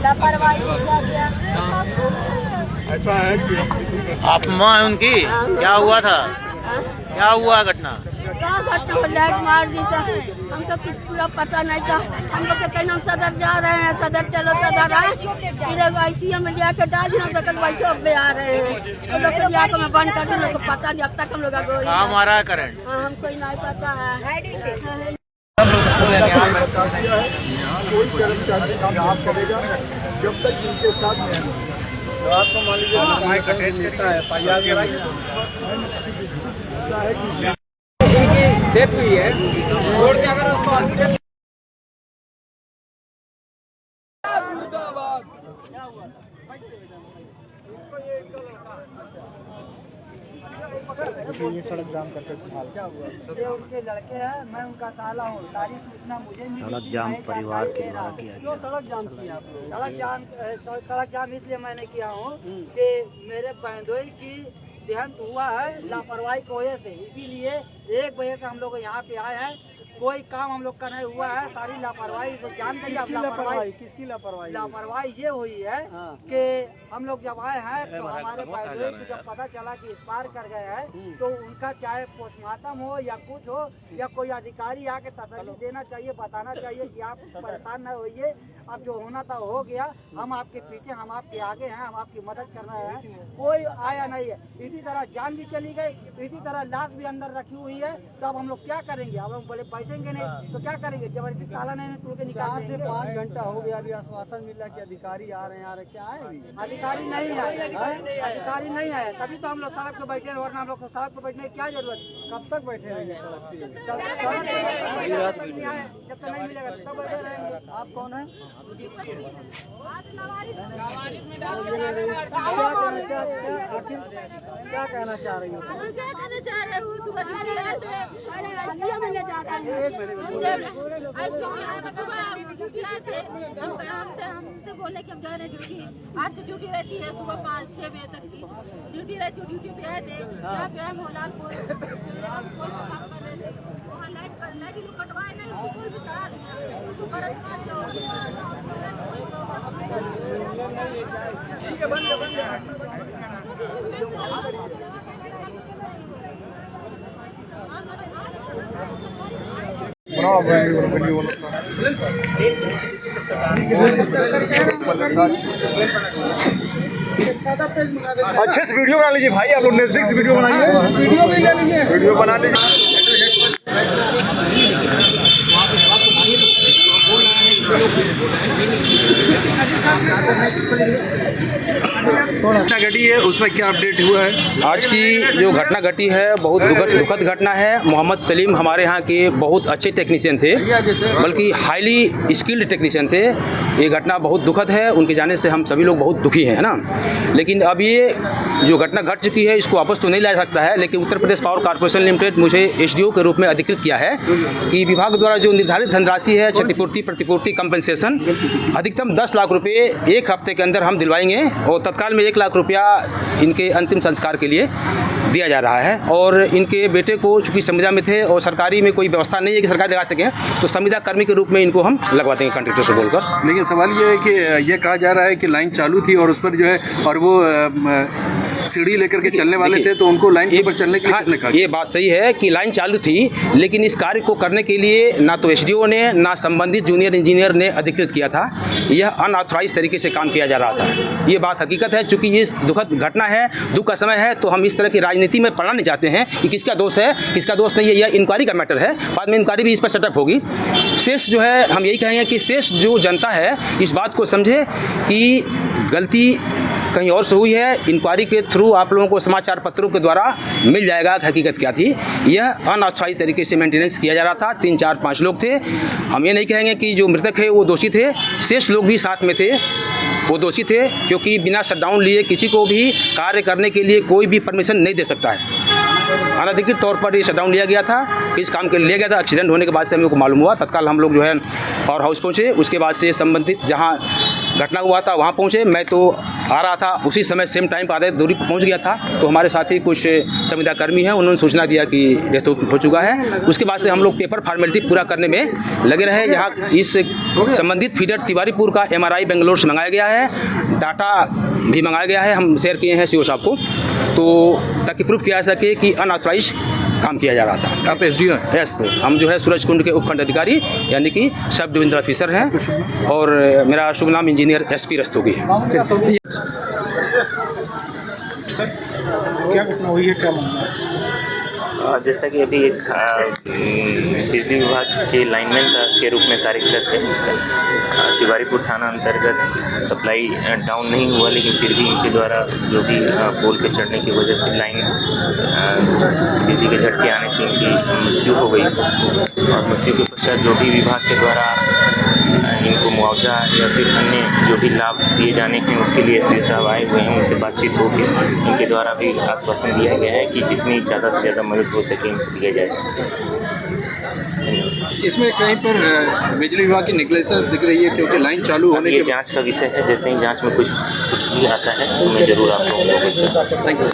लापरवाही हो गया। ऐसा है कि आप माँ है उनकी? क्या हुआ था? क्या हुआ घटना? क्या घटना हो, लाइट मार दी सर, हमको कुछ पूरा पता नहीं था। हम लोग के कहीं हम सदर जा रहे हैं, सदर चलो सदर आए, फिर ICU में लिया के डाल दिया, तो कल वैसे अब आ रहे हैं। हम लोग को लिया के मैं बंद कर दी, लोग को पता नहीं, अब तक हम लोग कहाँ मारा है करंट? हमको नहीं पता है। कोई कर्मचारी काम करेगा जब तक इनके साथ नहीं। तो आपको मान लीजिए डेथ हुई है, छोड़ के अगर उसको ये सड़क जाम करके हाल क्या हुआ? ये उनके लड़के हैं, मैं उनका साला हूँ। सारी सूचना मुझे मिली। सड़क जाम परिवार के द्वारा किया गया। सड़क जाम किया आप लोग? सड़क जाम इसलिए मैंने किया हूँ कि मेरे बहनोई की देहांत हुआ है लापरवाही की वजह से, इसीलिए 1 बजे से हम लोग यहाँ पे आए हैं। कोई काम हम लोग का नहीं हुआ है, सारी लापरवाही तो जान गई। आप लापरवाही किसकी लापरवाही? लापरवाही ये हुई है कि हम लोग जब आए हैं तो हमारे बहनोई को जब पता चला कि एक्सपायर कर गए हैं, तो उनका चाहे पोस्टमार्टम हो या कुछ हो, या कोई अधिकारी आके तसल्ली देना चाहिए, बताना चाहिए कि आप परेशान न होइए, अब जो होना था हो गया, हम आपके पीछे, हम आपके आगे हैं, हम आपकी मदद करना है। कोई आया नहीं है। इसी तरह जान भी चली गई, इसी तरह लाश भी अंदर रखी हुई है। तो अब हम लोग क्या करेंगे? हम लोग बोले बैठेंगे नहीं तो क्या करेंगे? जबरदस्ती ताला नहीं तोड़ के निकाल देंगे। 5 घंटा हो गया, अभी आश्वासन मिला कि अधिकारी आ रहे हैं, क्या आए? अधिकारी नहीं आए, अधिकारी नहीं आए, तभी तो हम लोग सड़क पे बैठे हैं, वरना हम लोग को सड़क पे बैठने की क्या जरूरत? कब तक बैठे रहेंगे सड़क पे? जब तक नहीं मिलेगा तब बैठे रहेंगे। आप कौन है? क्या कहना चाह रही हो? क्या कहना चाह रहे हो? सुबह में ले जा रहे हैं। हमसे बोले कि हम जा रहे हैं ड्यूटी। आज तो ड्यूटी रहती है सुबह 5-6 बजे तक की ड्यूटी रहती है। ड्यूटी पे आए थे, यहाँ पे हम होलालपुर काम कर रहे थे। वहाँ लाइट कटवाए नहीं, बिल्कुल भी करा नहीं। अच्छे से वीडियो बना लीजिए भाई, आप लोग नजदीक से वीडियो बनाइए। वीडियो बना लीजिए। घटना घटी है उसमें क्या अपडेट हुआ है? आज की जो घटना घटी है बहुत दुखद घटना है। मोहम्मद सलीम हमारे यहाँ के बहुत अच्छे टेक्नीशियन थे, बल्कि हाईली स्किल्ड टेक्नीशियन थे। ये घटना बहुत दुखद है, उनके जाने से हम सभी लोग बहुत दुखी हैं, है ना। लेकिन अब ये जो घटना घट चुकी है इसको वापस तो नहीं ला सकता है, लेकिन Uttar Pradesh power corporation limited मुझे SDO के रूप में अधिकृत किया है कि विभाग द्वारा जो निर्धारित धनराशि है क्षतिपूर्ति प्रतिपूर्ति कंपनसेशन अधिकतम 10 लाख रुपये 1 हफ्ते के अंदर हम दिलवाएंगे, और तत्काल में 1 लाख रुपया इनके अंतिम संस्कार के लिए दिया जा रहा है। और इनके बेटे को चूँकि संविदा में थे और सरकारी में कोई व्यवस्था नहीं है कि सरकार लगा सकें, तो संविदा कर्मी के रूप में इनको हम लगवा देंगे कॉन्ट्रैक्टर से बोलकर। लेकिन सवाल ये है कि ये कहा जा रहा है कि लाइन चालू थी और उस पर जो है और वो सीढ़ी लेकर के चलने वाले थे, तो उनको लाइन के ऊपर चलने के लिए किसने कहा? ये बात सही है कि लाइन चालू थी, लेकिन इस कार्य को करने के लिए ना तो SDO ने ना संबंधित जूनियर इंजीनियर ने अधिकृत किया था। यह अनऑथराइज तरीके से काम किया जा रहा था। ये बात हकीकत है। चूँकि ये दुखद घटना है, दुख का समय है, तो हम इस तरह की राजनीति में पढ़ना नहीं चाहते हैं कि किसका दोष है किसका दोष नहीं है। यह इंक्वायरी का मैटर है, बाद में इंक्वायरी भी इस पर सेटअप होगी। शेष जो है हम यही कहेंगे कि शेष जो जनता है इस बात को समझे कि गलती कहीं और से हुई है। इंक्वायरी के थ्रू आप लोगों को समाचार पत्रों के द्वारा मिल जाएगा कि हकीकत क्या थी। यह अनऑथराइज तरीके से मेंटेनेंस किया जा रहा था। 3, 4, 5 लोग थे। हम ये नहीं कहेंगे कि जो मृतक है वो दोषी थे, शेष लोग भी साथ में थे, वो दोषी थे, क्योंकि बिना शटडाउन लिए किसी को भी कार्य करने के लिए कोई भी परमिशन नहीं दे सकता है। अनधिकृत तौर पर ये शटडाउन लिया गया था, इस काम के लिए लिया गया था। एक्सीडेंट होने के बाद से हम लोग को मालूम हुआ, तत्काल हम लोग जो है पावर हाउस पहुँचे। उसके बाद से संबंधित जहाँ घटना हुआ था वहाँ पहुँचे। मैं तो आ रहा था, उसी समय सेम टाइम पर आधे दूरी पहुँच गया था। तो हमारे साथी कुछ संविदा कर्मी हैं, उन्होंने सूचना दिया कि डेथ हो चुका है। उसके बाद से हम लोग पेपर फॉर्मेलिटी पूरा करने में लगे रहे। यहाँ इस संबंधित फीडर तिवारीपुर का MRI बेंगलोर से मंगाया गया है, डाटा भी मंगाया गया है, हम शेयर किए हैं CO साहब को, तो ताकि प्रूफ किया जा सके कि अनऑथराइज काम किया जा रहा था। आप SDO हैं? यस, हम जो है सूरज कुंड के उपखंड अधिकारी यानी कि सब डिविजनल ऑफिसर हैं, और मेरा शुभ नाम इंजीनियर SP रस्तोगी है। क्या घटना हुई है, क्या मामला है? जैसा कि अभी एक बिजली विभाग के लाइनमैन के रूप में कार्यरत है, तिवारीपुर थाना अंतर्गत सप्लाई डाउन नहीं हुआ, लेकिन फिर भी इनके द्वारा जो भी पोल पे चढ़ने की वजह से लाइन बिजली के झटके आने से इनकी मृत्यु हो गई। और मृत्यु के पश्चात जो भी विभाग के द्वारा इनको मुआवजा या फिर अन्य जो भी लाभ दिए जाने हैं उसके लिए SDO साहब आए हुए हैं। उनसे बातचीत होकर इनके द्वारा भी आश्वासन दिया गया है कि जितनी ज़्यादा से ज़्यादा मदद हो सके इनको दिया जाए। इसमें कहीं पर बिजली विभाग की नेग्लिजेंस दिख रही है, क्योंकि लाइन चालू होने ये के जांच का विषय है। जैसे ही जांच में कुछ भी आता है तो मैं ज़रूर आप लोगों को थैंक यू।